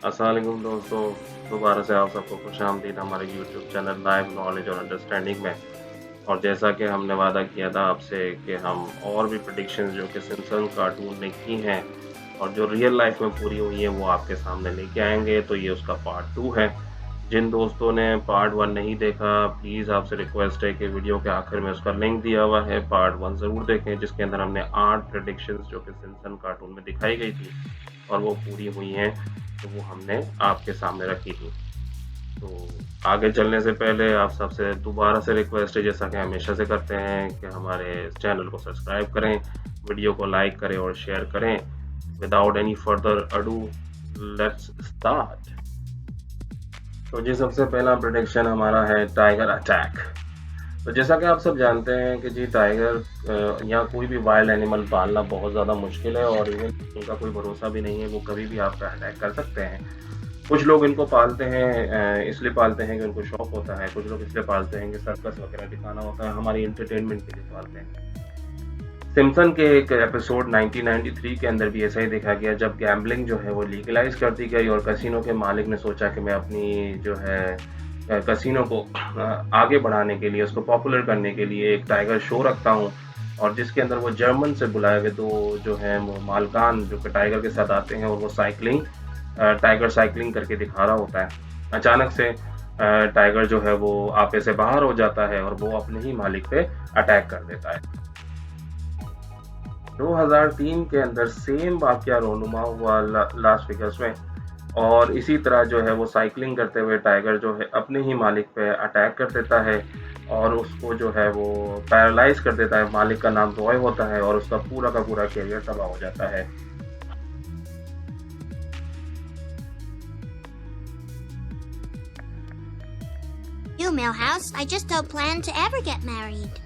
अस्सलाम वालेकुम दोस्तों, दोबारा से आप सबको खुशामदीद हमारे यूट्यूब चैनल लाइव नॉलेज और अंडरस्टैंडिंग में। और जैसा कि हमने वादा किया था आपसे कि हम और भी प्रेडिक्शंस जो कि सिम्पसन कार्टून ने की हैं और जो रियल लाइफ में पूरी हुई हैं वो आपके सामने लेके आएँगे, तो ये उसका पार्ट 2 है। जिन दोस्तों ने पार्ट 1 नहीं देखा, प्लीज़ आपसे रिक्वेस्ट है कि वीडियो के आखिर में उसका लिंक दिया हुआ है, पार्ट 1 ज़रूर देखें, जिसके अंदर हमने 8 प्रेडिक्शंस जो कि सिम्पसन कार्टून में दिखाई गई थी और वो पूरी हुई हैं, तो वो हमने आपके सामने रखी थी। तो आगे चलने से पहले आप सबसे दोबारा से रिक्वेस्ट है, जैसा कि हमेशा से करते हैं, कि हमारे चैनल को सब्सक्राइब करें, वीडियो को लाइक करें और शेयर करें। Without any further ado, let's start. तो जी सबसे पहला प्रेडिक्शन हमारा है टाइगर अटैक। तो जैसा कि आप सब जानते हैं कि जी टाइगर या कोई भी वाइल्ड एनिमल पालना बहुत ज़्यादा मुश्किल है और इवन उनका कोई भरोसा भी नहीं है, वो कभी भी आप पे अटैक कर सकते हैं। कुछ लोग इनको पालते हैं इसलिए पालते हैं कि उनको शौक होता है, कुछ लोग इसलिए पालते हैं कि सर्कस वगैरह दिखाना होता है, हमारी एंटरटेनमेंट के लिए पालते हैं। सिम्पसन के एक एपिसोड 1993 के अंदर भी ऐसा ही देखा गया, जब गैम्बलिंग जो है वो लीगलाइज कर दी गई और कसिनो के मालिक ने सोचा कि मैं अपनी जो है कसिनो को आगे बढ़ाने के लिए, उसको पॉपुलर करने के लिए एक टाइगर शो रखता हूँ, और जिसके अंदर वो जर्मन से बुलाए हुए दो जो हैं वो मालकान जो कि टाइगर के साथ आते हैं और वो टाइगर साइकिलिंग करके दिखा रहा होता है। अचानक से टाइगर जो है वो आपे से बाहर हो जाता है और वो अपने ही मालिक पे अटैक कर देता है। 2003 के अंदर सेम वाकया रोनुमा हुआ लास वेगास में, और इसी तरह जो है वो साइकिलिंग करते हुए टाइगर जो है अपने ही मालिक पे अटैक कर देता है और उसको जो है वो पैरालाइज कर देता है। मालिक का नाम रॉय होता है और उसका पूरा का पूरा कैरियर तबाह हो जाता है। You, Millhouse, I just don't plan to ever get married.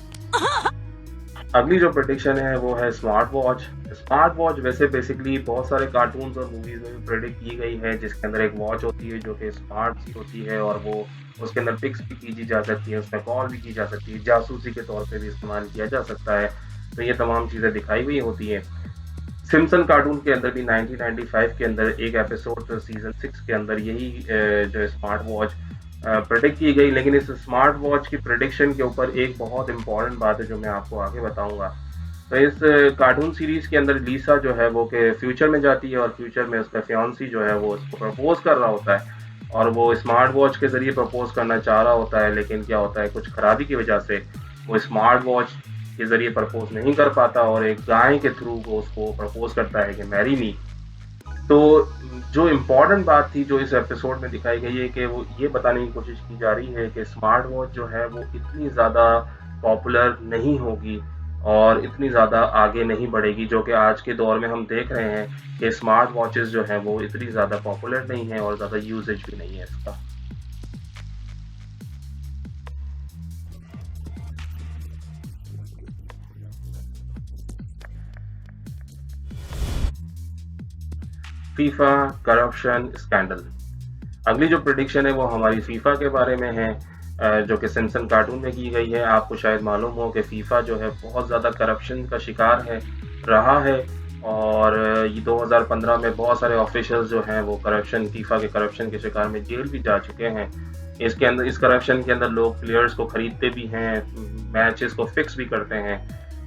अगली जो प्रेडिक्शन है वो है स्मार्ट वॉच। स्मार्ट वॉच वैसे बेसिकली बहुत सारे कार्टून्स और मूवीज में भी प्रेडिक्ट की गई है, जिसके अंदर एक वॉच होती है जो कि स्मार्ट सी होती है और वो उसके अंदर पिक्स भी की जा सकती है, उसमें कॉल भी की जा सकती है, जासूसी के तौर पे भी इस्तेमाल किया जा सकता है। तो ये तमाम चीज़ें दिखाई हुई होती हैं। सिम्पसन कार्टून के अंदर भी 1995 के अंदर एक एपिसोड सीजन 6 के अंदर यही जो स्मार्ट वॉच प्रेडिक्ट की गई। लेकिन इस स्मार्ट वॉच की प्रेडिक्शन के ऊपर एक बहुत इंपॉर्टेंट बात है जो मैं आपको आगे बताऊंगा। तो इस कार्टून सीरीज के अंदर लीसा जो है वो के फ्यूचर में जाती है और फ्यूचर में उसका फियांसी जो है वो उसको प्रपोज कर रहा होता है और वो स्मार्ट वॉच के जरिए प्रपोज करना चाह रहा होता है, लेकिन क्या होता है, कुछ खराबी की वजह से वो स्मार्ट वॉच के जरिए प्रपोज नहीं कर पाता और एक गाय के थ्रू वो उसको प्रपोज करता है कि मैरी मी। तो जो इम्पोर्टेंट बात थी जो इस एपिसोड में दिखाई गई है कि वो ये बताने की कोशिश की जा रही है कि स्मार्ट वॉच जो है वो इतनी ज़्यादा पॉपुलर नहीं होगी और इतनी ज़्यादा आगे नहीं बढ़ेगी, जो कि आज के दौर में हम देख रहे हैं कि स्मार्ट वॉचेस जो हैं वो इतनी ज़्यादा पॉपुलर नहीं है और ज़्यादा यूजेज भी नहीं है इसका। FIFA corruption scandal. अगली जो प्रेडिक्शन है वो हमारी फीफा के बारे में है, जो कि सिम्पसन कार्टून में की गई है। आपको शायद मालूम हो कि फीफा जो है बहुत ज़्यादा करप्शन का शिकार है, रहा है, और ये 2015 में बहुत सारे ऑफिशियल्स जो हैं वो फीफा के करप्शन के शिकार में जेल भी जा चुके हैं। इस करप्शन के अंदर लोग प्लेयर्स को खरीदते भी हैं, मैचेस को फिक्स भी करते हैं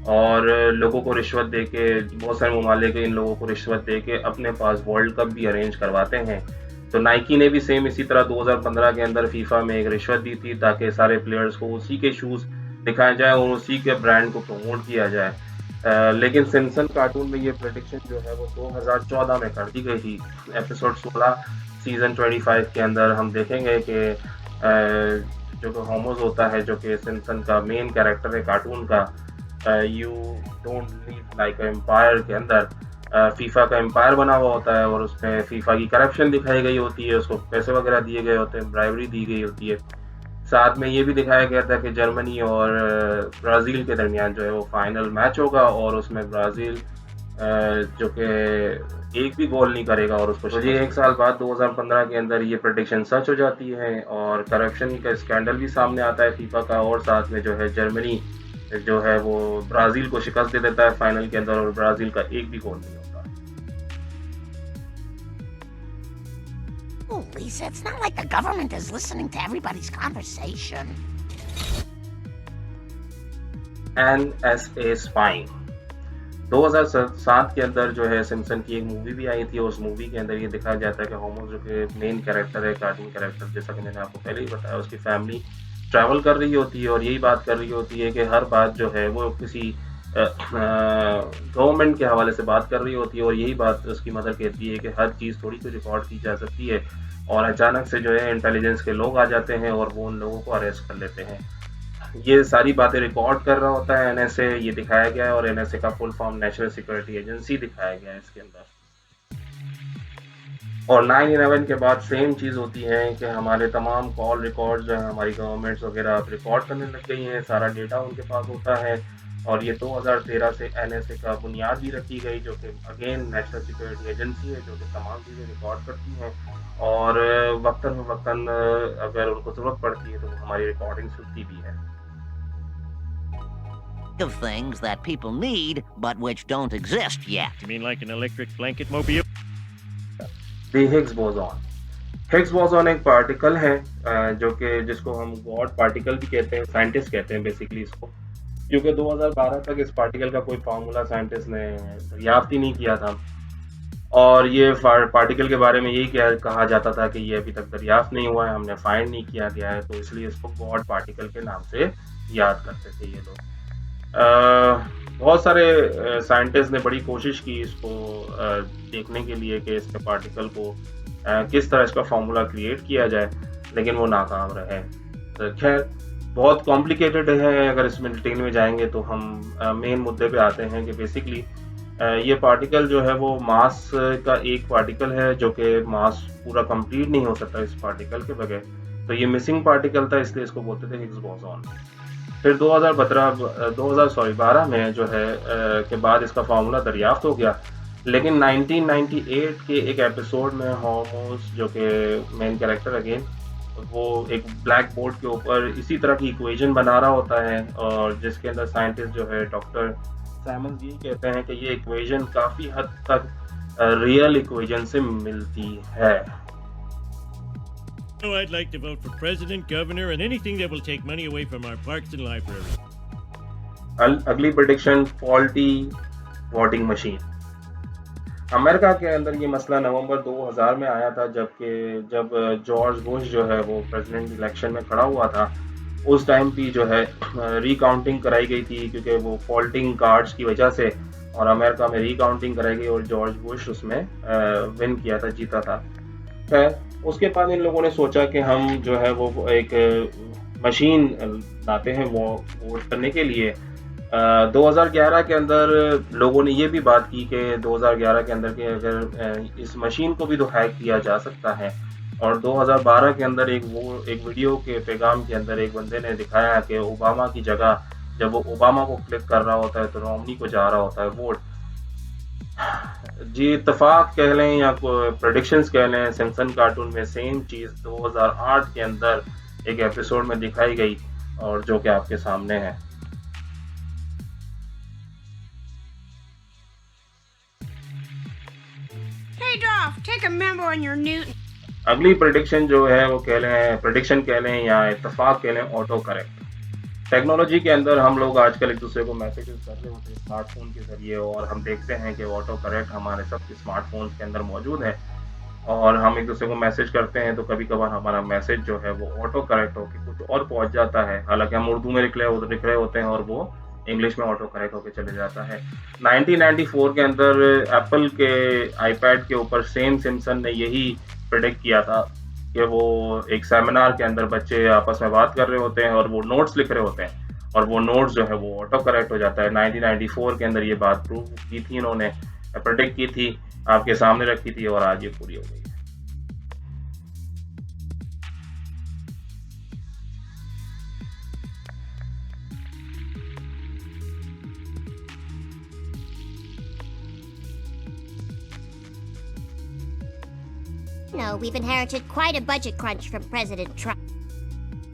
और लोगों को रिश्वत दे के, बहुत सारे ममालिक इन लोगों को रिश्वत दे के अपने पास वर्ल्ड कप भी अरेंज करवाते हैं। तो नाइकी ने भी सेम इसी तरह 2015 के अंदर फीफा में एक रिश्वत दी थी ताकि सारे प्लेयर्स को उसी के शूज़ दिखाए जाए और उसी के ब्रांड को प्रमोट किया जाए। लेकिन सिम्पसन कार्टून में ये प्रेडिक्शन जो है वो 2014 में कर दी गई थी। एपिसोड 16 सीजन 25 के अंदर हम देखेंगे कि जो कि होमोस होता है, जो कि सिम्पसन का मेन कैरेक्टर है कार्टून का, you don't live like empire के अंदर फीफा का एम्पायर बना हुआ होता है और उसमें फीफा की करप्शन दिखाई गई होती है, उसको पैसे वगैरह दिए गए होते हैं, ब्राइबरी दी गई होती है। साथ में ये भी दिखाया गया था कि जर्मनी और ब्राज़ील के दरमियान जो है वो फाइनल मैच होगा और उसमें ब्राज़ील जो कि एक भी गोल नहीं करेगा और उसको, तो ये एक साल बाद 2015 के अंदर ये प्रेडिक्शन सच हो जाती है और करप्शन का स्कैंडल भी सामने आता है फीफा का, और साथ में जो है जर्मनी जो है वो ब्राज़ील को शिकस्त दे देता है फाइनल के अंदर और ब्राज़ील का एक भी गोल नहीं होता। Oh, Lisa, it's not like the government is listening to everybody's conversation. NSA Spying 2007 के अंदर जो है सिम्पसन की एक मूवी भी आई थी और उस मूवी के अंदर ये दिखाया जाता है कि होमो जो कि मेन कैरेक्टर है, कार्टून कैरेक्टर, जैसा कि मैंने आपको पहले ही बताया, उसकी फैमिली ट्रैवल कर रही होती है और यही बात कर रही होती है कि हर बात जो है वो किसी गवर्नमेंट के हवाले से बात कर रही होती है और यही बात उसकी मदर कहती है कि हर चीज़ थोड़ी तो रिकॉर्ड की जा सकती है और अचानक से जो है इंटेलिजेंस के लोग आ जाते हैं और वो उन लोगों को अरेस्ट कर लेते हैं। ये सारी बातें रिकॉर्ड कर रहा होता है एनएसए, ये दिखाया गया है और एनएसए का full form national security agency दिखाया गया है इसके अंदर। और 9/11 के बाद सेम चीज़ होती है कि हमारे तमाम कॉल रिकॉर्ड जो है हमारी गवर्नमेंट्स वगैरह अब रिकॉर्ड करने लग गई हैं, सारा डेटा उनके पास होता है और ये 2013 से एनएसए का बुनियाद भी रखी गई जो कि अगेन नेशनल सिक्योरिटी एजेंसी है जो कि तमाम चीज़ें रिकॉर्ड करती हैं और वक्तन फ़वक्तन अगर उनको ज़रूरत पड़ती है तो वो हमारी रिकॉर्डिंग सुनती भी है। Of things that people need, but which don't exist yet. You mean like an electric blanket mobile? The Higgs boson. Higgs boson एक पार्टिकल है जो कि जिसको हम गॉड पार्टिकल भी कहते हैं, साइंटिस्ट कहते हैं बेसिकली इसको, क्योंकि 2012 तक इस पार्टिकल का कोई फार्मूला साइंटिस्ट ने दरियाफ्त ही नहीं किया था और ये पार्टिकल के बारे में यही कहा जाता था कि ये अभी तक दरियाफ्त नहीं हुआ है, हमने फाइंड नहीं किया गया है, तो इसलिए इसको गॉड पार्टिकल के नाम से याद करते थे ये लोग। बहुत सारे साइंटिस्ट ने बड़ी कोशिश की इसको देखने के लिए कि इसके पार्टिकल को किस तरह इसका फार्मूला क्रिएट किया जाए, लेकिन वो नाकाम रहे। तो खैर बहुत कॉम्प्लिकेटेड है, अगर इसमें डिटेल में जाएंगे तो हम मेन मुद्दे पे आते हैं कि बेसिकली ये पार्टिकल जो है वो मास का एक पार्टिकल है जो कि मास पूरा कंप्लीट नहीं हो सकता इस पार्टिकल के बगैर, तो ये मिसिंग पार्टिकल था इसलिए इसको बोलते थे हिग्स बोसॉन। फिर 2012 में जो है के बाद इसका फार्मूला दरियाफ्त हो गया, लेकिन 1998 के एक एपिसोड में होमोस जो कि मेन कैरेक्टर अगेन वो एक ब्लैक बोर्ड के ऊपर इसी तरह की इक्वेशन बना रहा होता है और जिसके अंदर साइंटिस्ट जो है डॉक्टर साइमंस ये कहते हैं कि ये इक्वेशन काफ़ी हद तक रियल इक्वेशन से मिलती है। Oh, I'd like to vote for president, governor, and anything that will take money away from our parks and libraries. अगली prediction, faulty voting machine. America के अंदर ये मसला नवंबर 2000 में आया था जब जॉर्ज बुश जो है वो प्रेसिडेंट इलेक्शन में खड़ा हुआ था, उस टाइम भी जो है रिकाउंटिंग कराई गई थी क्योंकि वो फॉल्टिंग कार्ड्स की वजह से और अमेरिका में रिकाउंटिंग कराई गई और जॉर्ज बुश उसमें विन किया था, जीता था। खैर उसके बाद इन लोगों ने सोचा कि हम जो है वो एक मशीन लाते हैं वो वोट करने के लिए। 2011 के अंदर लोगों ने ये भी बात की कि 2011 के अंदर कि अगर इस मशीन को भी तो हैक किया जा सकता है और 2012 के अंदर एक वीडियो के पैगाम के अंदर एक बंदे ने दिखाया कि ओबामा की जगह जब वो ओबामा को क्लिक कर रहा होता है तो रोमनी को जा रहा होता है वोट। जी इत्तेफाक कह लें या प्रेडिक्शंस कह लें, सिम्पसन कार्टून में सेम चीज़ 2008 के अंदर एक एपिसोड में दिखाई गई और जो कि आपके सामने है। Hey, Dolph, take a memo on your Newton. अगली प्रेडिक्शन जो है वो कह लें, प्रेडिक्शन कह लें या इत्तेफाक कह लें, ऑटो करेक्ट। टेक्नोलॉजी के अंदर हम लोग आजकल एक दूसरे को मैसेजेस कर रहे होते हैं स्मार्टफोन के ज़रिए और हम देखते हैं कि ऑटो करेक्ट हमारे सबके स्मार्टफोन्स के अंदर मौजूद है और हम एक दूसरे को मैसेज करते हैं तो कभी कभार हमारा मैसेज जो है वो ऑटो करेक्ट होकर कुछ और पहुंच जाता है, हालांकि हम उर्दू में लिख रहे होते हैं और वो इंग्लिश में ऑटो करेक्ट होकर चले जाता है। 1994 के अंदर एप्पल के आईपैड के ऊपर सेम सिम्पसन ने यही प्रेडिक्ट किया था कि वो एक सेमिनार के अंदर बच्चे आपस में बात कर रहे होते हैं और वो नोट्स लिख रहे होते हैं और वो नोट्स जो है वो ऑटो करेक्ट हो जाता है। 1994 के अंदर ये बात प्रूव की थी, इन्होंने प्रेडिक्ट की थी, आपके सामने रखी थी और आज ये पूरी हो गई है। No, we've inherited quite a budget crunch from President Trump.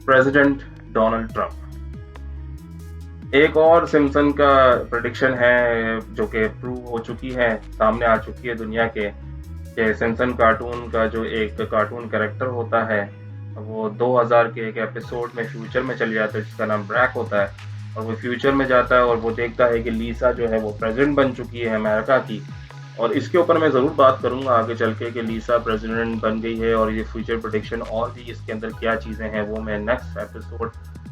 President Donald Trump. एक और सिम्पसन का प्रेडिक्शन है जो कि प्रूव हो चुकी है, सामने आ चुकी है दुनिया के, कि सिम्पसन कार्टून का जो एक कार्टून कैरेक्टर होता है, वो 2000 के एक एपिसोड में फ्यूचर में चले जाता है जिसका नाम ब्रैक होता है, और वो फ्यूचर में जाता है और वो देखता है कि लीसा जो है वो प्रेसिडेंट बन चुकी है अमेरिका की। और इसके ऊपर मैं ज़रूर बात करूँगा आगे चल के कि लीसा प्रेसिडेंट बन गई है, और ये फ्यूचर प्रेडिक्शन और भी इसके अंदर क्या चीज़ें हैं वो मैं नेक्स्ट एपिसोड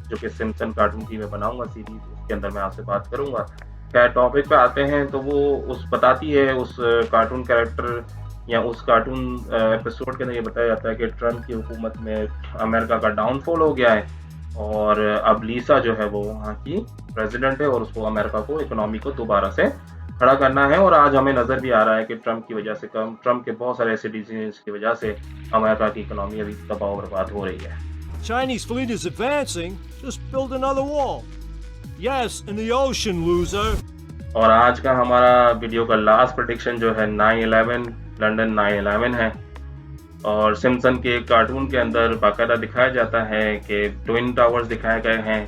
जो कि सिम्पसन कार्टून की मैं बनाऊंगा सीरीज, उसके अंदर मैं आपसे बात करूंगा। क्या टॉपिक पे आते हैं तो वो उस बताती है उस कार्टून कैरेक्टर या उस कार्टून एपिसोड के अंदर ये बताया जाता है कि ट्रम्प की हुकूमत में अमेरिका का डाउनफॉल हो गया है, और अब लीसा जो है वो वहाँ की प्रेसिडेंट है और उसको अमेरिका को इकोनॉमी को दोबारा से खड़ा करना है। और आज हमें नज़र भी आ रहा है कि ट्रम्प की वजह से ट्रम्प के बहुत सारे ऐसे डिसीजंस की वजह से अमेरिका की इकोनॉमी अभी तबाह बर्बाद हो रही है। Chinese fleet is advancing. Just build another wall. Yes, in the ocean, loser. और आज का हमारा वीडियो का लास्ट प्रेडिक्शन जो है 9/11 लंदन 9/11 है। और सिम्पसन के कार्टून के अंदर बाकायदा दिखाया जाता है कि ट्विन टावर्स दिखाए गए हैं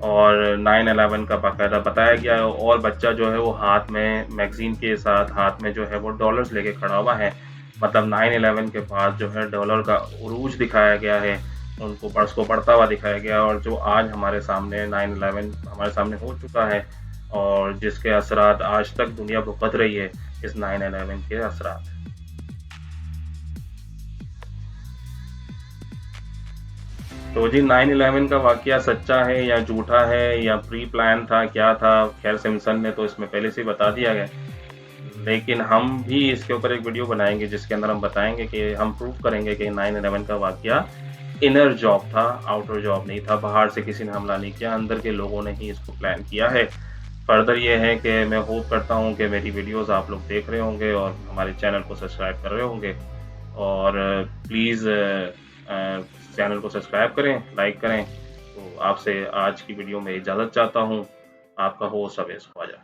और 9/11 का बाकायदा बताया गया है, और बच्चा जो है वो हाथ में मैगजीन के साथ हाथ में जो है वो डॉलर्स लेके खड़ा हुआ है। मतलब 9/11 के बाद जो है डॉलर का उरूज दिखाया गया है, उनको उसको बढ़ता हुआ दिखाया गया, और जो आज हमारे सामने 9/11 हमारे सामने हो चुका है और जिसके असरात आज तक दुनिया भुगत रही है, इस 9/11 के असरात। तो जी 9/11 का वाकया सच्चा है या झूठा है या प्री प्लान था, क्या था? खैर सिम्पसन ने तो इसमें पहले से ही बता दिया गया, लेकिन हम भी इसके ऊपर एक वीडियो बनाएंगे जिसके अंदर हम बताएंगे कि हम प्रूव करेंगे कि 9/11 का वाकया इनर जॉब था, आउटर जॉब नहीं था। बाहर से किसी ने हमला नहीं किया, अंदर के लोगों ने ही इसको प्लान किया है। फर्दर ये है कि मैं होप करता हूँ कि मेरी वीडियोस आप लोग देख रहे होंगे और हमारे चैनल को सब्सक्राइब कर रहे होंगे, और प्लीज़ चैनल को सब्सक्राइब करें, लाइक करें। तो आपसे आज की वीडियो में इजाज़त चाहता हूँ। आपका होस्ट अवेश ख्वाजा।